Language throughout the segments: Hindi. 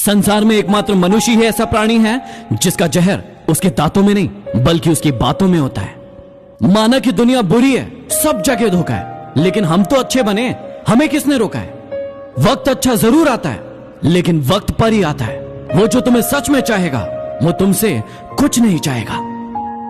संसार में एकमात्र मनुष्य ही ऐसा प्राणी है जिसका जहर उसके दांतों में नहीं बल्कि उसकी बातों में होता है। माना कि दुनिया बुरी है, सब जगह धोखा है, लेकिन हम तो अच्छे बने, हमें किसने रोका है? वक्त अच्छा जरूर आता है, लेकिन वक्त पर ही आता है। वो जो तुम्हें सच में चाहेगा वो तुमसे कुछ नहीं चाहेगा।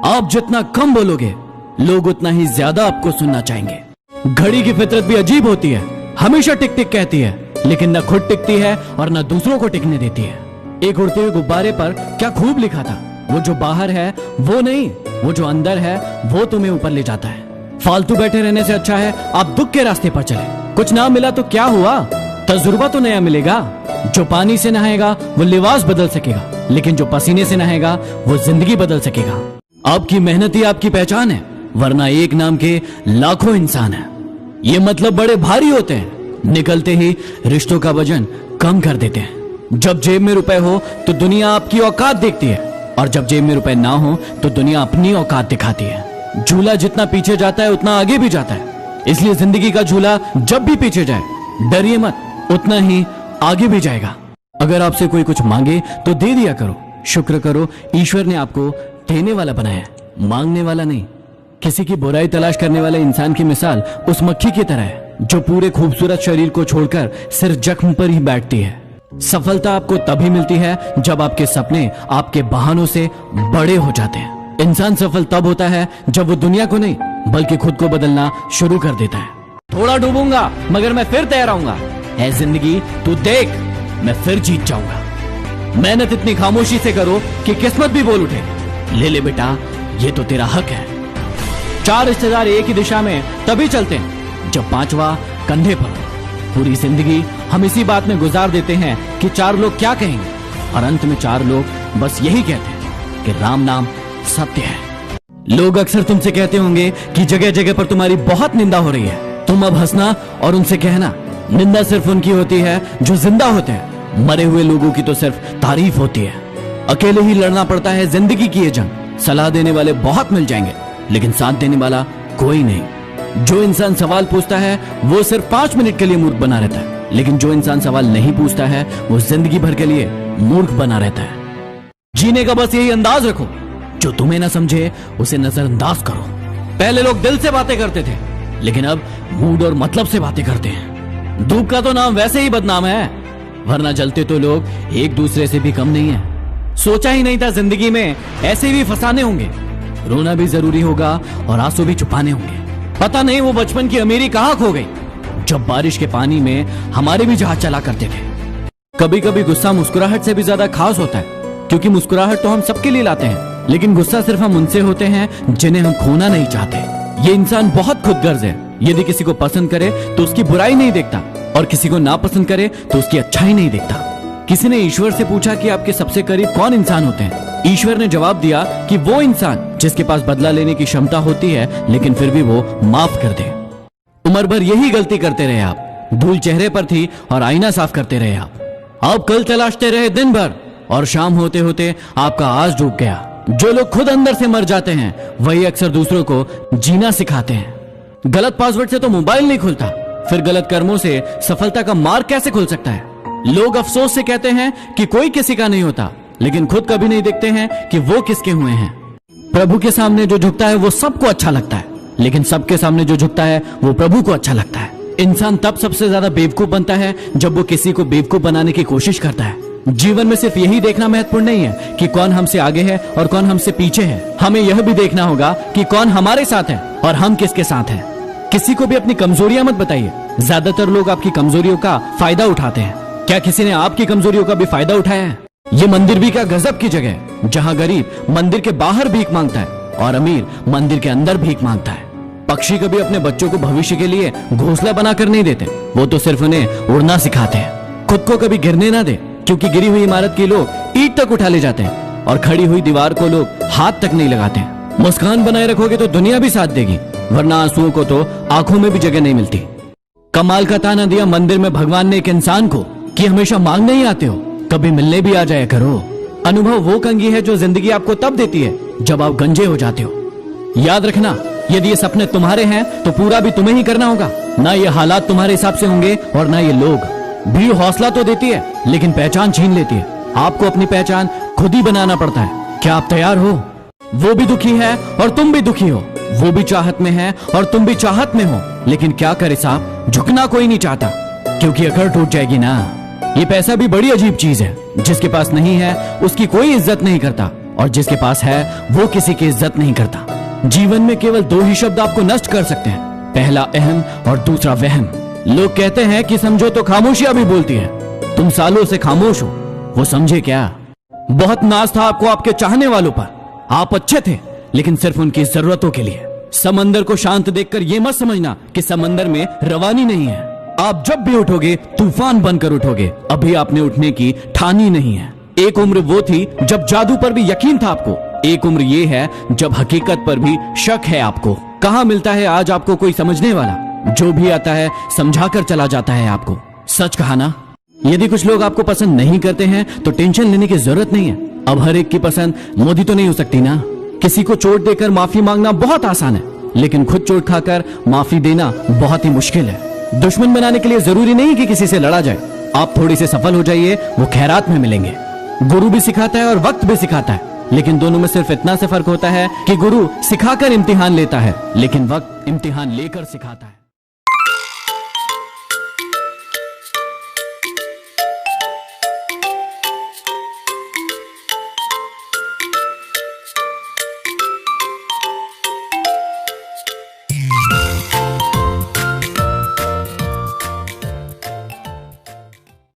आप जितना कम बोलोगे लोग उतना ही ज्यादा आपको सुनना चाहेंगे। घड़ी की फितरत भी अजीब होती है, हमेशा टिक टिक कहती है, लेकिन न खुद टिकती है और न दूसरों को टिकने देती है। एक उड़ते हुए गुब्बारे पर क्या खूब लिखा था, वो जो बाहर है वो नहीं, वो जो अंदर है वो तुम्हें ऊपर ले जाता है। फालतू बैठे रहने से अच्छा है आप दुख के रास्ते पर चले। कुछ ना मिला तो क्या हुआ, तजुर्बा तो नया मिलेगा। जो पानी से नहाएगा वो लिबास बदल सकेगा, लेकिन जो पसीने से नहाएगा वो जिंदगी बदल सकेगा। आपकी मेहनत ही आपकी पहचान है, वरना एक नाम के लाखों इंसान है। ये मतलब बड़े भारी होते हैं, निकलते ही रिश्तों का वजन कम कर देते हैं। जब जेब में रुपए हो तो दुनिया आपकी औकात देखती है, और जब जेब में रुपए ना हो तो दुनिया अपनी औकात दिखाती है। झूला जितना पीछे जाता है उतना आगे भी जाता है, इसलिए जिंदगी का झूला जब भी पीछे जाए डरिए मत, उतना ही आगे भी जाएगा। अगर आपसे कोई कुछ मांगे तो दे दिया करो, शुक्र करो ईश्वर ने आपको देने वाला बनाया, मांगने वाला नहीं। किसी की बुराई तलाश करने वाले इंसान की मिसाल उस मक्खी की तरह है जो पूरे खूबसूरत शरीर को छोड़कर सिर्फ जख्म पर ही बैठती है। सफलता आपको तभी मिलती है जब आपके सपने आपके बहानों से बड़े हो जाते हैं। इंसान सफल तब होता है जब वो दुनिया को नहीं बल्कि खुद को बदलना शुरू कर देता है। थोड़ा डूबूंगा मगर मैं फिर तैराऊंगा, है जिंदगी तू देख, मैं फिर जीत जाऊंगा। मेहनत इतनी खामोशी से करो कि किस्मत भी बोल उठे। ले ले बेटा, ये तो तेरा हक है। 4 रिश्तेदार एक ही दिशा में तभी चलते हैं जब 5वां कंधे पर। पूरी जिंदगी हम इसी बात में गुजार देते हैं कि 4 लोग क्या कहेंगे, और अंत में 4 लोग बस यही कहते हैं कि राम नाम सत्य है। लोग अक्सर तुमसे कहते होंगे कि जगह जगह पर तुम्हारी बहुत निंदा हो रही है। तुम अब हंसना और उनसे कहना, निंदा सिर्फ उनकी होती है जो जिंदा होते हैं, मरे हुए लोगों की तो सिर्फ तारीफ होती है। अकेले ही लड़ना पड़ता है जिंदगी की ये जंग। सलाह देने वाले बहुत मिल जाएंगे, लेकिन साथ देने वाला कोई नहीं। जो इंसान सवाल पूछता है वो सिर्फ 5 मिनट के लिए मूर्ख बना रहता है, लेकिन जो इंसान सवाल नहीं पूछता है वो जिंदगी भर के लिए मूर्ख बना रहता है। जीने का बस यही अंदाज रखो, जो तुम्हें ना समझे उसे नजरअंदाज करो। पहले लोग दिल से बातें करते थे, लेकिन अब मूड और मतलब से बातें करते हैं। धूप का तो नाम वैसे ही बदनाम है, वरना जलते तो लोग एक दूसरे से भी कम नहीं है। सोचा ही नहीं था जिंदगी में ऐसे भी फसाने होंगे। रोना भी जरूरी होगा और आंसू भी छुपाने होंगे। पता नहीं वो बचपन की अमीरी कहाँ खो गई, जब बारिश के पानी में हमारे भी जहाज चला करते थे। कभी कभी गुस्सा मुस्कुराहट से भी ज्यादा खास होता है, क्योंकि मुस्कुराहट तो हम सबके लिए लाते हैं, लेकिन गुस्सा सिर्फ हम उनसे होते हैं जिन्हें हम खोना नहीं चाहते। ये इंसान बहुत खुदगर्ज है, यदि किसी को पसंद करे तो उसकी बुराई नहीं देखता, और किसी को नापसंद करे तो उसकी अच्छाई नहीं देखता। किसी ने ईश्वर से पूछा कि आपके सबसे करीब कौन इंसान होते हैं। ईश्वर ने जवाब दिया कि वो इंसान जिसके पास बदला लेने की क्षमता होती है, लेकिन फिर भी वो माफ कर दे। उम्र भर यही गलती करते रहे आप, धूल चेहरे पर थी और आईना साफ करते रहे आप कल तलाशते रहे दिन भर, और शाम होते होते आपका आज डूब गया। जो लोग खुद अंदर से मर जाते हैं वही अक्सर दूसरों को जीना सिखाते हैं। गलत पासवर्ड से तो मोबाइल नहीं खुलता, फिर गलत कर्मों से सफलता का मार्ग कैसे खुल सकता है। लोग अफसोस से कहते हैं कि कोई किसी का नहीं होता, लेकिन खुद कभी नहीं देखते हैं कि वो किसके हुए हैं। प्रभु के सामने जो झुकता है वो सबको अच्छा लगता है, लेकिन सबके सामने जो झुकता है वो प्रभु को अच्छा लगता है। इंसान तब सबसे ज्यादा बेवकूफ बनता है जब वो किसी को बेवकूफ बनाने की कोशिश करता है। जीवन में सिर्फ यही देखना महत्वपूर्ण नहीं है कि कौन हमसे आगे है और कौन हमसे पीछे है, हमें यह भी देखना होगा कि कौन हमारे साथ है और हम किसके साथ हैं। किसी को भी अपनी कमजोरियां मत बताइए, ज्यादातर लोग आपकी कमजोरियों का फायदा उठाते हैं। क्या किसी ने आपकी कमजोरियों का भी फायदा उठाया है? ये मंदिर भी क्या गजब की जगह है, जहाँ गरीब मंदिर के बाहर भीख मांगता है और अमीर मंदिर के अंदर भीख मांगता है। पक्षी कभी अपने बच्चों को भविष्य के लिए घोंसला बनाकर नहीं देते, वो तो सिर्फ उन्हें उड़ना सिखाते हैं। खुद को कभी गिरने ना दे, क्योंकि गिरी हुई इमारत के लोग ईंट तक उठा ले जाते हैं और खड़ी हुई दीवार को लोग हाथ तक नहीं लगाते हैं। मुस्कान बनाए रखोगे तो दुनिया भी साथ देगी, वरना आंसुओं को तो आंखों में भी जगह नहीं मिलती। कमाल का ताना दिया मंदिर में भगवान ने एक इंसान को कि हमेशा मांगने ही आते हो, कभी मिलने भी आ जाया करो। अनुभव वो कंघी है जो जिंदगी आपको तब देती है जब आप गंजे हो जाते हो। याद रखना, यदि ये सपने तुम्हारे हैं तो पूरा भी तुम्हें ही करना होगा। ना ये हालात तुम्हारे हिसाब से होंगे और ना ये लोग। भीड़ हौसला तो देती है लेकिन पहचान छीन लेती है। आपको अपनी पहचान खुद ही बनाना पड़ता है। क्या आप तैयार हो? वो भी दुखी है और तुम भी दुखी हो, वो भी चाहत में है और तुम भी चाहत में हो, लेकिन क्या करे साहब, झुकना कोई नहीं चाहता क्योंकि अकड़ टूट जाएगी ना। ये पैसा भी बड़ी अजीब चीज है, जिसके पास नहीं है उसकी कोई इज्जत नहीं करता और जिसके पास है वो किसी की इज्जत नहीं करता। जीवन में केवल दो ही शब्द आपको नष्ट कर सकते हैं, पहला अहम और दूसरा वहम। लोग कहते हैं कि समझो तो खामोशियां भी बोलती है। तुम सालों से खामोश हो, वो समझे क्या? बहुत नाज था आपको आपके चाहने वालों पर, आप अच्छे थे लेकिन सिर्फ उनकी जरूरतों के लिए। समंदर को शांत देखकर यह मत समझना कि समंदर में रवानी नहीं है। आप जब भी उठोगे तूफान बनकर उठोगे, अभी आपने उठने की ठानी नहीं है। एक उम्र वो थी जब जादू पर भी यकीन था आपको, एक उम्र ये है जब हकीकत पर भी शक है आपको। कहां मिलता है आज आपको कोई समझने वाला? जो भी आता है समझाकर चला जाता है आपको। सच कहा ना? यदि कुछ लोग आपको पसंद नहीं करते हैं तो टेंशन लेने की जरूरत नहीं है। अब हर एक की पसंद मोदी तो नहीं हो सकती ना। किसी को चोट देकर माफी मांगना बहुत आसान है, लेकिन खुद चोट खाकर माफी देना बहुत ही मुश्किल है। दुश्मन बनाने के लिए जरूरी नहीं कि किसी से लड़ा जाए। आप थोड़ी से सफल हो जाइए, वो खैरात में मिलेंगे। गुरु भी सिखाता है और वक्त भी सिखाता है, लेकिन दोनों में सिर्फ इतना से फर्क होता है कि गुरु सिखाकर इम्तिहान लेता है, लेकिन वक्त इम्तिहान लेकर सिखाता है।